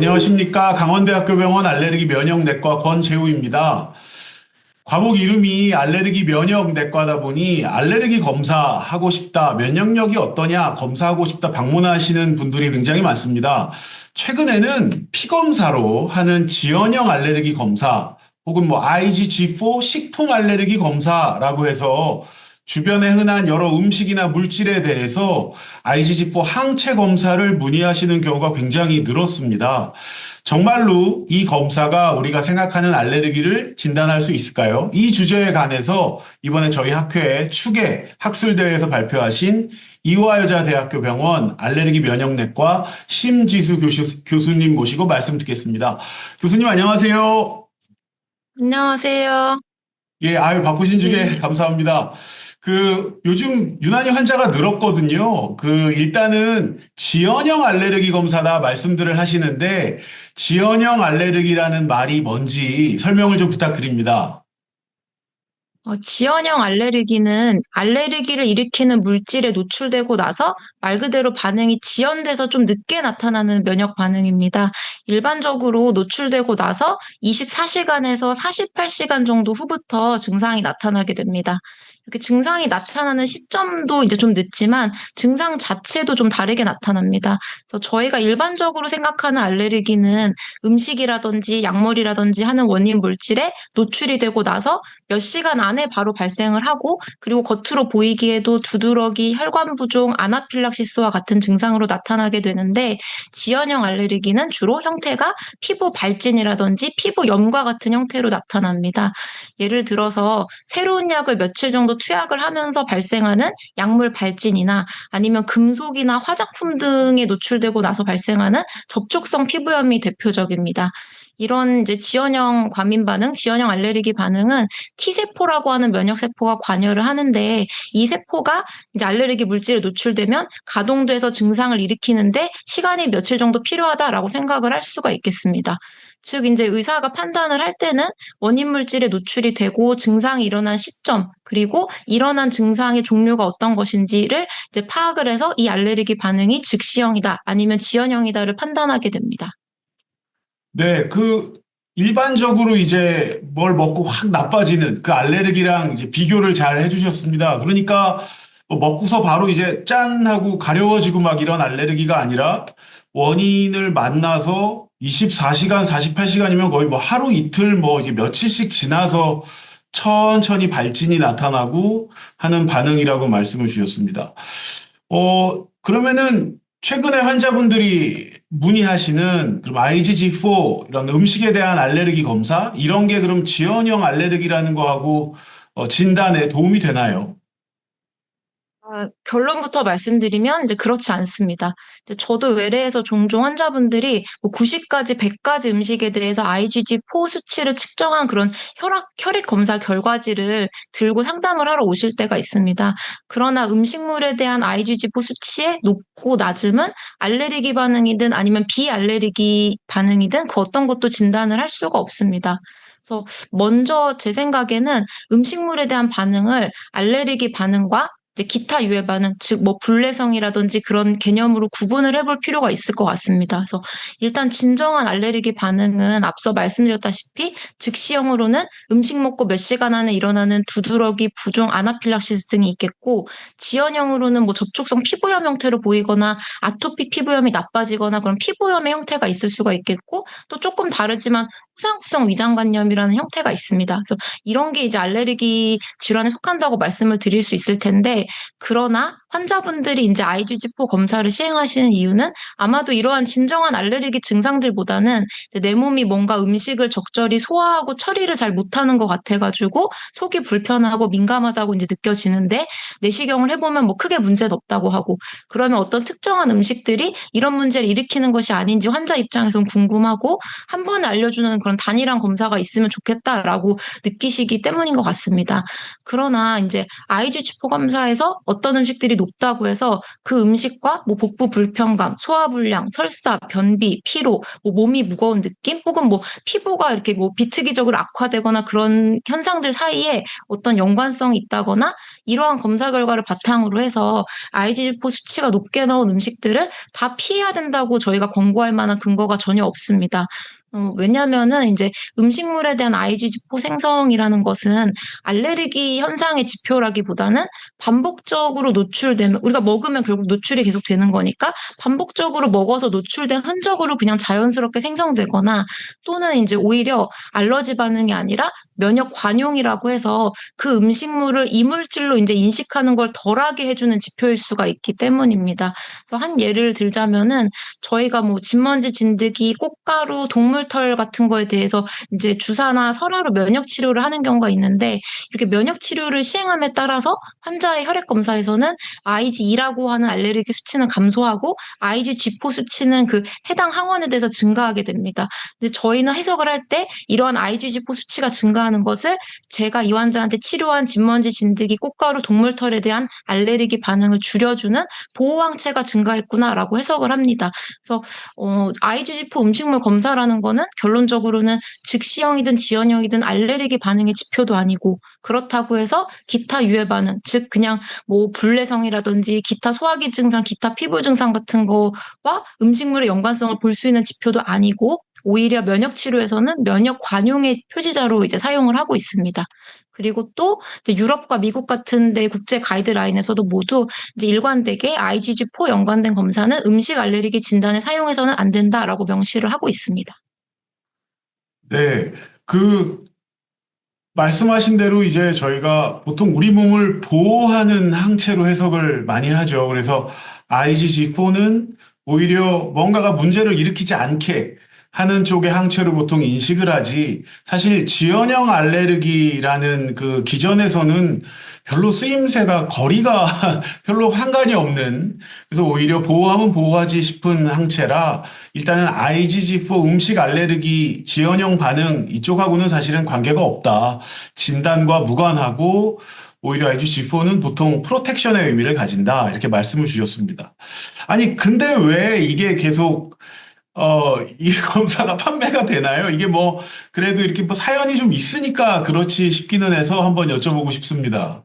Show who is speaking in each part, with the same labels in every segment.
Speaker 1: 안녕하십니까. 강원대학교 병원 알레르기 면역내과 권재우입니다. 과목 이름이 알레르기 면역내과다 보니 알레르기 검사하고 싶다, 면역력이 어떠냐, 검사하고 싶다 방문하시는 분들이 굉장히 많습니다. 최근에는 피검사로 하는 지연형 알레르기 검사 혹은 뭐 IgG4 식품 알레르기 검사라고 해서 주변에 흔한 여러 음식이나 물질에 대해서 IgG4 항체 검사를 문의하시는 경우가 굉장히 늘었습니다. 정말로 이 검사가 우리가 생각하는 알레르기를 진단할 수 있을까요? 이 주제에 관해서 이번에 저희 학회에 추계 학술대회에서 발표하신 이화여자대학교 병원 알레르기 면역내과 심지수 교수님 모시고 말씀 듣겠습니다. 교수님 안녕하세요.
Speaker 2: 안녕하세요.
Speaker 1: 예, 아유, 바쁘신 중에
Speaker 2: 네.
Speaker 1: 감사합니다. 요즘 유난히 환자가 늘었거든요. 일단은 지연형 알레르기 검사다 말씀들을 하시는데, 지연형 알레르기라는 말이 뭔지 설명을 좀 부탁드립니다.
Speaker 2: 지연형 알레르기는 알레르기를 일으키는 물질에 노출되고 나서 말 그대로 반응이 지연돼서 좀 늦게 나타나는 면역 반응입니다. 일반적으로 노출되고 나서 24시간에서 48시간 정도 후부터 증상이 나타나게 됩니다. 이렇게 증상이 나타나는 시점도 이제 좀 늦지만 증상 자체도 좀 다르게 나타납니다. 그래서 저희가 일반적으로 생각하는 알레르기는 음식이라든지 약물이라든지 하는 원인 물질에 노출이 되고 나서 몇 시간 안에 바로 발생을 하고 그리고 겉으로 보이기에도 두드러기, 혈관 부종, 아나필락시스와 같은 증상으로 나타나게 되는데 지연형 알레르기는 주로 형태가 피부 발진이라든지 피부 염과 같은 형태로 나타납니다. 예를 들어서 새로운 약을 며칠 정도 투약을 하면서 발생하는 약물 발진이나 아니면 금속이나 화장품 등에 노출되고 나서 발생하는 접촉성 피부염이 대표적입니다. 이런 이제 지연형 과민 반응, 지연형 알레르기 반응은 T세포라고 하는 면역세포가 관여를 하는데 이 세포가 이제 알레르기 물질에 노출되면 가동돼서 증상을 일으키는데 시간이 며칠 정도 필요하다라고 생각을 할 수가 있겠습니다. 즉, 이제 의사가 판단을 할 때는 원인 물질에 노출이 되고 증상이 일어난 시점, 그리고 일어난 증상의 종류가 어떤 것인지를 이제 파악을 해서 이 알레르기 반응이 즉시형이다, 아니면 지연형이다를 판단하게 됩니다.
Speaker 1: 네, 일반적으로 이제 뭘 먹고 확 나빠지는 그 알레르기랑 이제 비교를 잘 해주셨습니다. 그러니까 뭐 먹고서 바로 이제 짠 하고 가려워지고 막 이런 알레르기가 아니라 원인을 만나서 24시간, 48시간이면 거의 뭐 하루 이틀 뭐 이제 며칠씩 지나서 천천히 발진이 나타나고 하는 반응이라고 말씀을 주셨습니다. 그러면은 최근에 환자분들이 문의하시는 그럼 IgG4 이런 음식에 대한 알레르기 검사 이런 게 그럼 지연형 알레르기라는 거하고 진단에 도움이 되나요?
Speaker 2: 결론부터 말씀드리면 이제 그렇지 않습니다. 이제 저도 외래에서 종종 환자분들이 뭐 90가지, 100가지 음식에 대해서 IgG4 수치를 측정한 그런 혈액 검사 결과지를 들고 상담을 하러 오실 때가 있습니다. 그러나 음식물에 대한 IgG4 수치의 높고 낮음은 알레르기 반응이든 아니면 비알레르기 반응이든 그 어떤 것도 진단을 할 수가 없습니다. 그래서 먼저 제 생각에는 음식물에 대한 반응을 알레르기 반응과 이제 기타 유해 반응, 즉 뭐 불내성이라든지 그런 개념으로 구분을 해볼 필요가 있을 것 같습니다. 그래서 일단 진정한 알레르기 반응은 앞서 말씀드렸다시피 즉시형으로는 음식 먹고 몇 시간 안에 일어나는 두드러기, 부종, 아나필락시스 등이 있겠고, 지연형으로는 뭐 접촉성 피부염 형태로 보이거나 아토피 피부염이 나빠지거나 그런 피부염의 형태가 있을 수가 있겠고, 또 조금 다르지만 호상후성 위장관염이라는 형태가 있습니다. 그래서 이런 게 이제 알레르기 질환에 속한다고 말씀을 드릴 수 있을 텐데, 그러나 환자분들이 이제 IgG4 검사를 시행하시는 이유는 아마도 이러한 진정한 알레르기 증상들보다는 내 몸이 뭔가 음식을 적절히 소화하고 처리를 잘 못하는 것 같아가지고 속이 불편하고 민감하다고 이제 느껴지는데, 내시경을 해보면 뭐 크게 문제는 없다고 하고, 그러면 어떤 특정한 음식들이 이런 문제를 일으키는 것이 아닌지 환자 입장에선 궁금하고 한 번에 알려주는 그런 단일한 검사가 있으면 좋겠다라고 느끼시기 때문인 것 같습니다. 그러나 이제 IgG4 검사에서 어떤 음식들이 높다고 해서 그 음식과 뭐 복부 불편감, 소화불량, 설사, 변비, 피로, 뭐 몸이 무거운 느낌, 혹은 뭐 피부가 이렇게 뭐 비특이적으로 악화되거나 그런 현상들 사이에 어떤 연관성이 있다거나 이러한 검사 결과를 바탕으로 해서 IgG4 수치가 높게 나온 음식들을 다 피해야 된다고 저희가 권고할 만한 근거가 전혀 없습니다. 왜냐면은 이제 음식물에 대한 IgG4 생성이라는 것은 알레르기 현상의 지표라기보다는 반복적으로 노출되면 우리가 먹으면 결국 노출이 계속 되는 거니까 반복적으로 먹어서 노출된 흔적으로 그냥 자연스럽게 생성되거나 또는 이제 오히려 알러지 반응이 아니라 면역 관용이라고 해서 그 음식물을 이물질로 이제 인식하는 걸 덜하게 해주는 지표일 수가 있기 때문입니다. 그래서 한 예를 들자면은 저희가 뭐 진먼지 진드기, 꽃가루, 동물털 같은 거에 대해서 이제 주사나 설화로 면역 치료를 하는 경우가 있는데 이렇게 면역 치료를 시행함에 따라서 환자의 혈액 검사에서는 IgE라고 하는 알레르기 수치는 감소하고 IgG4 수치는 그 해당 항원에 대해서 증가하게 됩니다. 근데 저희는 해석을 할 때 이러한 IgG4 수치가 증가하는 것을 제가 이 환자한테 치료한 진먼지 진드기, 꽃가루, 동물털에 대한 알레르기 반응을 줄여주는 보호항체가 증가했구나라고 해석을 합니다. 그래서 IgG4 음식물 검사라는 거는 결론적으로는 즉시형이든 지연형이든 알레르기 반응의 지표도 아니고 그렇다고 해서 기타 유해 반응, 즉 그냥 뭐 불내성이라든지 기타 소화기 증상, 기타 피부 증상 같은 거와 음식물의 연관성을 볼 수 있는 지표도 아니고 오히려 면역 치료에서는 면역 관용의 표지자로 이제 사용을 하고 있습니다. 그리고 또 이제 유럽과 미국 같은 데 국제 가이드라인에서도 모두 이제 일관되게 IgG4 연관된 검사는 음식 알레르기 진단에 사용해서는 안 된다라고 명시를 하고 있습니다.
Speaker 1: 네. 그 말씀하신 대로 이제 저희가 보통 우리 몸을 보호하는 항체로 해석을 많이 하죠. 그래서 IgG4는 오히려 뭔가가 문제를 일으키지 않게 하는 쪽의 항체로 보통 인식을 하지, 사실 지연형 알레르기라는 그 기전에서는 별로 쓰임새가 거리가 별로 상관이 없는, 그래서 오히려 보호하면 보호하지 싶은 항체라 일단은 IgG4 음식 알레르기 지연형 반응 이쪽하고는 사실은 관계가 없다. 진단과 무관하고 오히려 IgG4는 보통 프로텍션의 의미를 가진다. 이렇게 말씀을 주셨습니다. 아니, 근데 왜 이게 계속 이 검사가 판매가 되나요? 이게 뭐 그래도 이렇게 뭐 사연이 좀 있으니까 그렇지 싶기는 해서 한번 여쭤보고 싶습니다.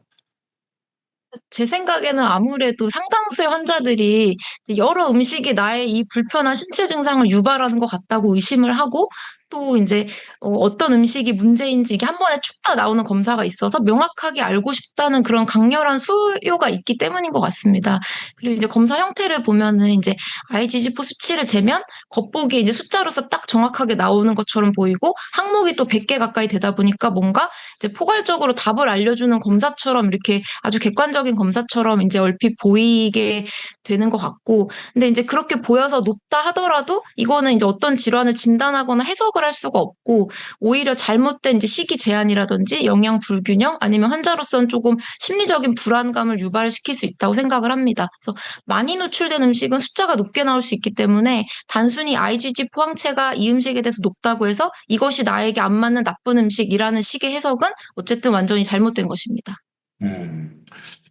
Speaker 2: 제 생각에는 아무래도 상당수의 환자들이 여러 음식이 나의 이 불편한 신체 증상을 유발하는 것 같다고 의심을 하고 또 이제 어떤 음식이 문제인지 이게 한 번에 축 다 나오는 검사가 있어서 명확하게 알고 싶다는 그런 강렬한 수요가 있기 때문인 것 같습니다. 그리고 이제 검사 형태를 보면은 이제 IgG4 수치를 재면 겉보기에 이제 숫자로서 딱 정확하게 나오는 것처럼 보이고 항목이 또 100개 가까이 되다 보니까 뭔가 이제 포괄적으로 답을 알려주는 검사처럼 이렇게 아주 객관적인 검사처럼 이제 얼핏 보이게 되는 것 같고, 근데 이제 그렇게 보여서 높다 하더라도 이거는 이제 어떤 질환을 진단하거나 해석을 할 수가 없고, 오히려 잘못된 이제 식이 제한이라든지 영양 불균형 아니면 환자로서는 조금 심리적인 불안감을 유발시킬 수 있다고 생각을 합니다. 그래서 많이 노출된 음식은 숫자가 높게 나올 수 있기 때문에 단순히 IgG 포항체가 이 음식에 대해서 높다고 해서 이것이 나에게 안 맞는 나쁜 음식이라는 식의 해석은 어쨌든 완전히 잘못된 것입니다.
Speaker 1: 음.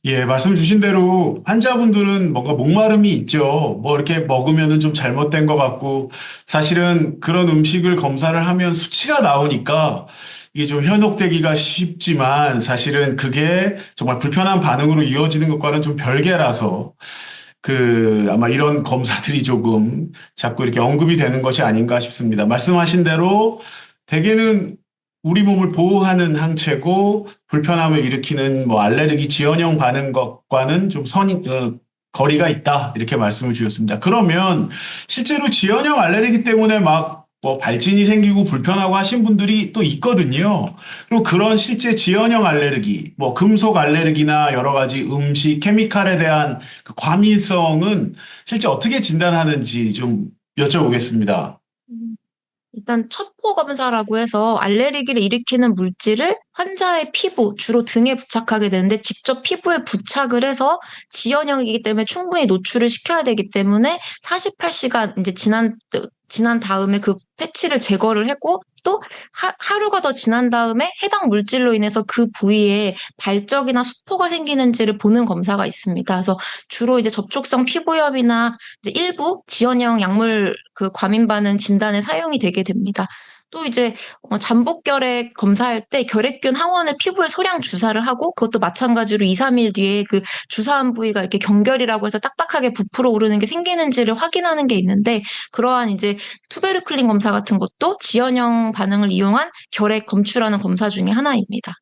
Speaker 1: 예, 말씀 주신 대로 환자분들은 뭔가 목마름이 있죠. 뭐 이렇게 먹으면은 좀 잘못된 것 같고, 사실은 그런 음식을 검사를 하면 수치가 나오니까 이게 좀 현혹되기가 쉽지만 사실은 그게 정말 불편한 반응으로 이어지는 것과는 좀 별개라서 아마 이런 검사들이 조금 자꾸 이렇게 언급이 되는 것이 아닌가 싶습니다. 말씀하신 대로 대개는 우리 몸을 보호하는 항체고 불편함을 일으키는 뭐 알레르기 지연형 반응 것과는 좀 거리가 있다. 이렇게 말씀을 주셨습니다. 그러면 실제로 지연형 알레르기 때문에 막 뭐 발진이 생기고 불편하고 하신 분들이 또 있거든요. 그리고 그런 실제 지연형 알레르기, 뭐 금속 알레르기나 여러 가지 음식, 케미칼에 대한 그 과민성은 실제 어떻게 진단하는지 좀 여쭤보겠습니다.
Speaker 2: 일단 첩보 검사라고 해서 알레르기를 일으키는 물질을 환자의 피부, 주로 등에 부착하게 되는데 직접 피부에 부착을 해서 지연형이기 때문에 충분히 노출을 시켜야 되기 때문에 48시간 이제 지난 지난 다음에 그 패치를 제거를 하고 또 하루가 더 지난 다음에 해당 물질로 인해서 그 부위에 발적이나 수포가 생기는지를 보는 검사가 있습니다. 그래서 주로 이제 접촉성 피부염이나 이제 일부 지연형 약물 그 과민 반응 진단에 사용이 되게 됩니다. 또 이제 잠복결핵 검사할 때 결핵균 항원을 피부에 소량 주사를 하고 그것도 마찬가지로 2, 3일 뒤에 그 주사한 부위가 이렇게 경결이라고 해서 딱딱하게 부풀어 오르는 게 생기는지를 확인하는 게 있는데 그러한 이제 투베르클린 검사 같은 것도 지연형 반응을 이용한 결핵 검출하는 검사 중에 하나입니다.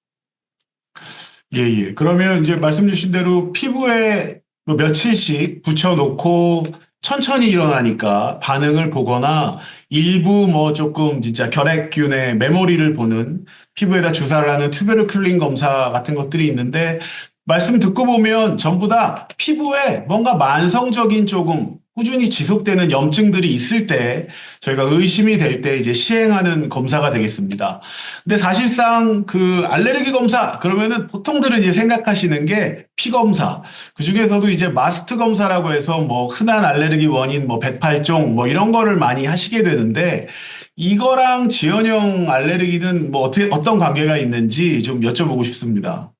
Speaker 1: 예, 예. 그러면 이제 말씀 주신 대로 피부에 뭐 며칠씩 붙여놓고 천천히 일어나니까 반응을 보거나 일부 뭐 조금 진짜 결핵균의 메모리를 보는 피부에다 주사를 하는 투베르클린 검사 같은 것들이 있는데 말씀 듣고 보면 전부 다 피부에 뭔가 만성적인 조금 꾸준히 지속되는 염증들이 있을 때 저희가 의심이 될 때 이제 시행하는 검사가 되겠습니다. 근데 사실상 그 알레르기 검사 그러면은 보통들은 이제 생각하시는 게 피 검사. 그 중에서도 이제 마스트 검사라고 해서 뭐 흔한 알레르기 원인 뭐 108종 뭐 이런 거를 많이 하시게 되는데 이거랑 지연형 알레르기는 뭐 어떻게 어떤 관계가 있는지 좀 여쭤보고 싶습니다.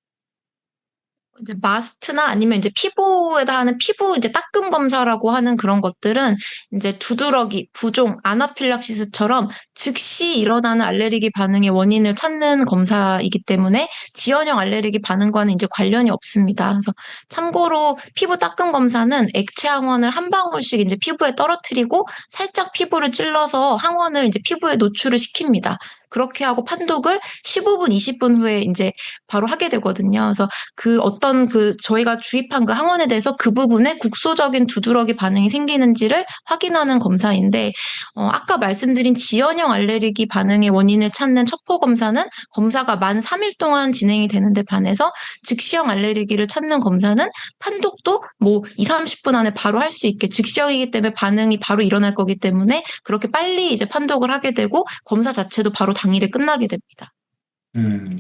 Speaker 2: 이제 마스트나 아니면 이제 피부에다 하는 피부 이제 따끔 검사라고 하는 그런 것들은 이제 두드러기, 부종, 아나필락시스처럼 즉시 일어나는 알레르기 반응의 원인을 찾는 검사이기 때문에 지연형 알레르기 반응과는 이제 관련이 없습니다. 그래서 참고로 피부 따끔 검사는 액체 항원을 한 방울씩 이제 피부에 떨어뜨리고 살짝 피부를 찔러서 항원을 이제 피부에 노출을 시킵니다. 그렇게 하고 판독을 15분, 20분 후에 이제 바로 하게 되거든요. 그래서 그 어떤 그 저희가 주입한 그 항원에 대해서 그 부분에 국소적인 두드러기 반응이 생기는지를 확인하는 검사인데, 아까 말씀드린 지연형 알레르기 반응의 원인을 찾는 척포 검사는 검사가 만 3일 동안 진행이 되는데 반해서 즉시형 알레르기를 찾는 검사는 판독도 뭐 2, 30분 안에 바로 할 수 있게 즉시형이기 때문에 반응이 바로 일어날 거기 때문에 그렇게 빨리 이제 판독을 하게 되고 검사 자체도 바로 당일에 끝나게 됩니다.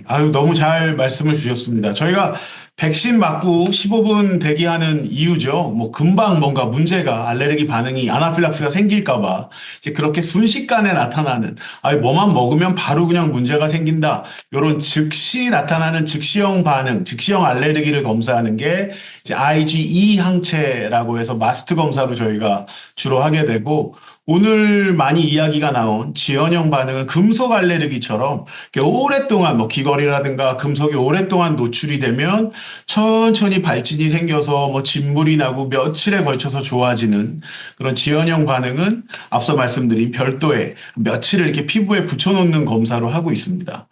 Speaker 1: 아유, 너무 잘 말씀을 주셨습니다. 저희가 백신 맞고 15분 대기하는 이유죠. 뭐, 금방 뭔가 문제가, 알레르기 반응이, 아나필락스가 생길까봐, 이제 그렇게 순식간에 나타나는, 아유, 뭐만 먹으면 바로 그냥 문제가 생긴다. 요런 즉시 나타나는 즉시형 반응, 즉시형 알레르기를 검사하는 게, 이제 IgE 항체라고 해서 마스트 검사로 저희가 주로 하게 되고, 오늘 많이 이야기가 나온 지연형 반응은 금속 알레르기처럼 이렇게 오랫동안 뭐 귀걸이라든가 금속이 오랫동안 노출이 되면 천천히 발진이 생겨서 뭐 진물이 나고 며칠에 걸쳐서 좋아지는 그런 지연형 반응은 앞서 말씀드린 별도의 며칠을 이렇게 피부에 붙여놓는 검사로 하고 있습니다.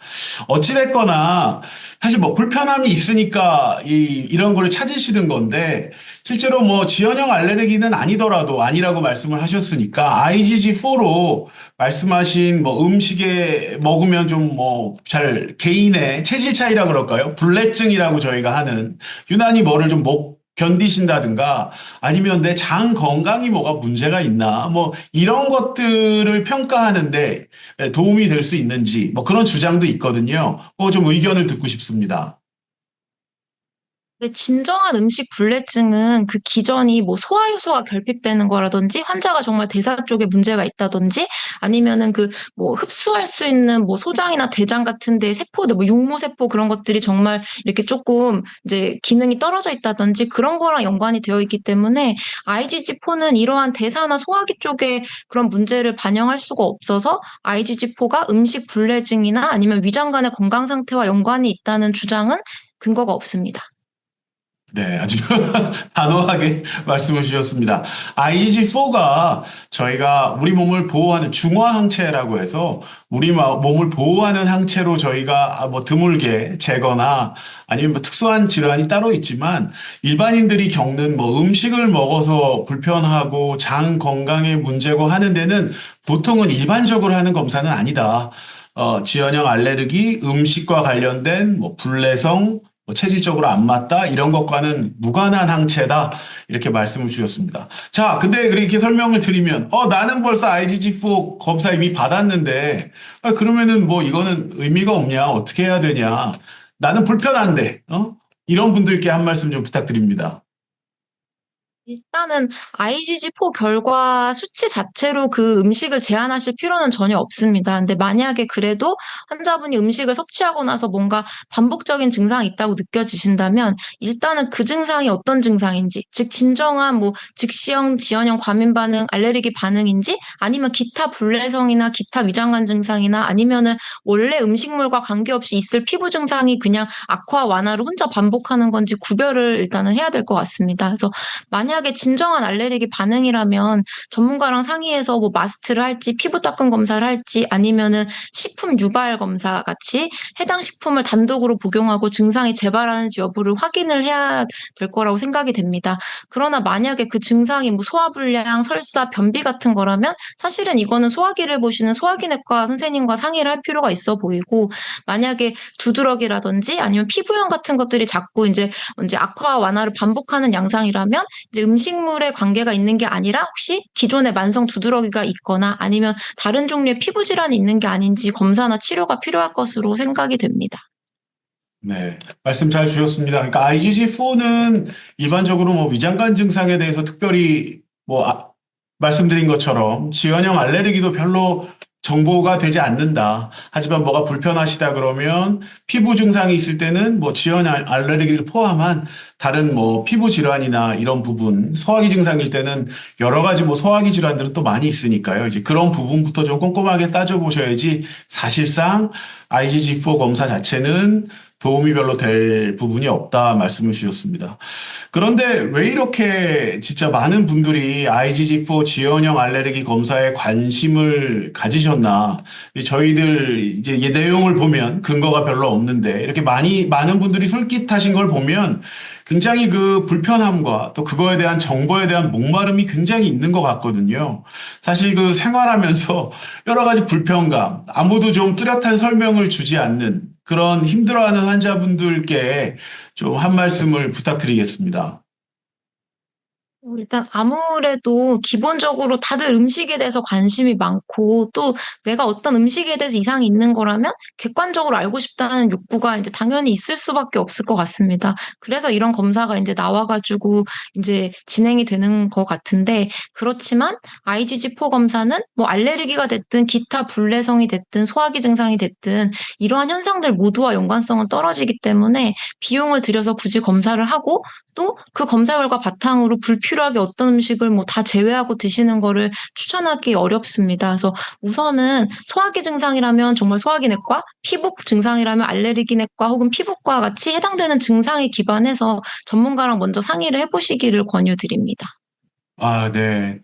Speaker 1: 어찌됐거나 사실 뭐 불편함이 있으니까 이런 거를 찾으시는 건데 실제로 뭐 지연형 알레르기는 아니더라도 아니라고 말씀을 하셨으니까 IgG4로 말씀하신 뭐 음식에 먹으면 좀 뭐 잘 개인의 체질 차이라 그럴까요? 불내증이라고 저희가 하는 유난히 뭐를 좀 못 견디신다든가 아니면 내 장 건강이 뭐가 문제가 있나 뭐 이런 것들을 평가하는데 도움이 될 수 있는지 뭐 그런 주장도 있거든요. 좀 의견을 듣고 싶습니다.
Speaker 2: 근데 진정한 음식 불내증은 그 기전이 뭐 소화효소가 결핍되는 거라든지 환자가 정말 대사 쪽에 문제가 있다든지 아니면은 그 뭐 흡수할 수 있는 뭐 소장이나 대장 같은 데 세포들 뭐 육모세포 그런 것들이 정말 이렇게 조금 이제 기능이 떨어져 있다든지 그런 거랑 연관이 되어 있기 때문에 IgG4는 이러한 대사나 소화기 쪽에 그런 문제를 반영할 수가 없어서 IgG4가 음식 불내증이나 아니면 위장 간의 건강 상태와 연관이 있다는 주장은 근거가 없습니다.
Speaker 1: 네, 아주 단호하게 말씀을 주셨습니다. IgG4가 저희가 우리 몸을 보호하는 중화 항체라고 해서 우리 몸을 보호하는 항체로 저희가 뭐 드물게 재거나 아니면 뭐 특수한 질환이 따로 있지만 일반인들이 겪는 뭐 음식을 먹어서 불편하고 장 건강에 문제고 하는 데는 보통은 일반적으로 하는 검사는 아니다. 지연형 알레르기, 음식과 관련된 뭐 불내성, 뭐 체질적으로 안 맞다 이런 것과는 무관한 항체다 이렇게 말씀을 주셨습니다. 자, 근데 그렇게 설명을 드리면 나는 벌써 IgG4 검사 이미 받았는데 그러면은 뭐 이거는 의미가 없냐 어떻게 해야 되냐 나는 불편한데 이런 분들께 한 말씀 좀 부탁드립니다.
Speaker 2: 일단은 IgG4 결과 수치 자체로 그 음식을 제한하실 필요는 전혀 없습니다. 근데 만약에 그래도 환자분이 음식을 섭취하고 나서 뭔가 반복적인 증상이 있다고 느껴지신다면 일단은 그 증상이 어떤 증상인지, 즉 진정한 뭐 즉시형, 지연형 과민 반응, 알레르기 반응인지 아니면 기타 불내성이나 기타 위장관 증상이나 아니면은 원래 음식물과 관계없이 있을 피부 증상이 그냥 악화 완화를 혼자 반복하는 건지 구별을 일단은 해야 될 것 같습니다. 그래서 만약에 진정한 알레르기 반응이라면 전문가랑 상의해서 뭐 마스트를 할지 피부 닦은 검사를 할지 아니면은 식품 유발 검사 같이 해당 식품을 단독으로 복용하고 증상이 재발하는지 여부를 확인을 해야 될 거라고 생각이 됩니다. 그러나 만약에 그 증상이 뭐 소화불량, 설사, 변비 같은 거라면 사실은 이거는 소화기를 보시는 소화기내과 선생님과 상의를 할 필요가 있어 보이고 만약에 두드러기라든지 아니면 피부염 같은 것들이 자꾸 이제 악화 완화를 반복하는 양상이라면 이제 음식물에 관계가 있는 게 아니라 혹시 기존에 만성 두드러기가 있거나 아니면 다른 종류의 피부 질환이 있는 게 아닌지 검사나 치료가 필요할 것으로 생각이 됩니다.
Speaker 1: 네, 말씀 잘 주셨습니다. 그러니까 IgG4는 일반적으로 뭐 위장관 증상에 대해서 특별히 뭐 말씀드린 것처럼 지연형 알레르기도 별로 정보가 되지 않는다. 하지만 뭐가 불편하시다 그러면 피부 증상이 있을 때는 뭐 지연형 알레르기를 포함한 다른 뭐 피부 질환이나 이런 부분, 소화기 증상일 때는 여러 가지 뭐 소화기 질환들은 또 많이 있으니까요. 이제 그런 부분부터 좀 꼼꼼하게 따져보셔야지 사실상 IgG4 검사 자체는 도움이 별로 될 부분이 없다 말씀을 주셨습니다. 그런데 왜 이렇게 진짜 많은 분들이 IgG4 지연형 알레르기 검사에 관심을 가지셨나? 저희들 이제 이 내용을 보면 근거가 별로 없는데 이렇게 많은 분들이 솔깃하신 걸 보면 굉장히 그 불편함과 또 그거에 대한 정보에 대한 목마름이 굉장히 있는 것 같거든요. 사실 그 생활하면서 여러 가지 불편감, 아무도 좀 뚜렷한 설명을 주지 않는 그런 힘들어하는 환자분들께 좀 한 말씀을 부탁드리겠습니다.
Speaker 2: 일단 아무래도 기본적으로 다들 음식에 대해서 관심이 많고 또 내가 어떤 음식에 대해서 이상이 있는 거라면 객관적으로 알고 싶다는 욕구가 이제 당연히 있을 수밖에 없을 것 같습니다. 그래서 이런 검사가 이제 나와가지고 이제 진행이 되는 것 같은데 그렇지만 IgG4 검사는 뭐 알레르기가 됐든 기타 불내성이 됐든 소화기 증상이 됐든 이러한 현상들 모두와 연관성은 떨어지기 때문에 비용을 들여서 굳이 검사를 하고 또 그 검사 결과 바탕으로 불필요하게 어떤 음식을 뭐 다 제외하고 드시는 거를 추천하기 어렵습니다. 그래서 우선은 소화기 증상이라면 정말 소화기내과, 피부 증상이라면 알레르기내과 혹은 피부과 같이 해당되는 증상에 기반해서 전문가랑 먼저 상의를 해보시기를 권유드립니다.
Speaker 1: 아, 네.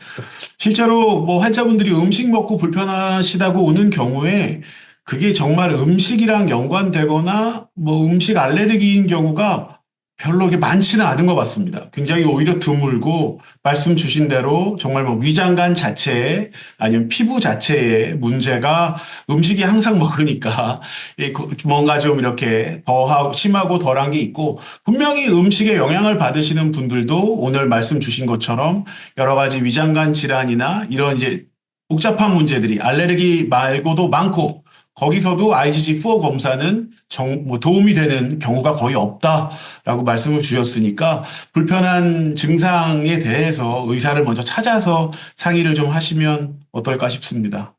Speaker 1: 실제로 뭐 환자분들이 음식 먹고 불편하시다고 오는 경우에 그게 정말 음식이랑 연관되거나 뭐 음식 알레르기인 경우가 별로 그렇게 많지는 않은 것 같습니다. 굉장히 오히려 드물고 말씀 주신 대로 정말 뭐 위장관 자체에 아니면 피부 자체에 문제가 음식이 항상 먹으니까 뭔가 좀 이렇게 더하고 심하고 덜한 게 있고 분명히 음식에 영향을 받으시는 분들도 오늘 말씀 주신 것처럼 여러 가지 위장관 질환이나 이런 이제 복잡한 문제들이 알레르기 말고도 많고 거기서도 IgG4 검사는 뭐 도움이 되는 경우가 거의 없다라고 말씀을 주셨으니까 불편한 증상에 대해서 의사를 먼저 찾아서 상의를 좀 하시면 어떨까 싶습니다.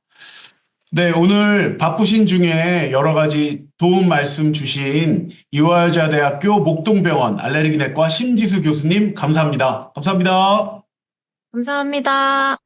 Speaker 1: 네, 오늘 바쁘신 중에 여러 가지 도움 말씀 주신 이화여자대학교 목동병원 알레르기내과 심지수 교수님 감사합니다. 감사합니다.
Speaker 2: 감사합니다.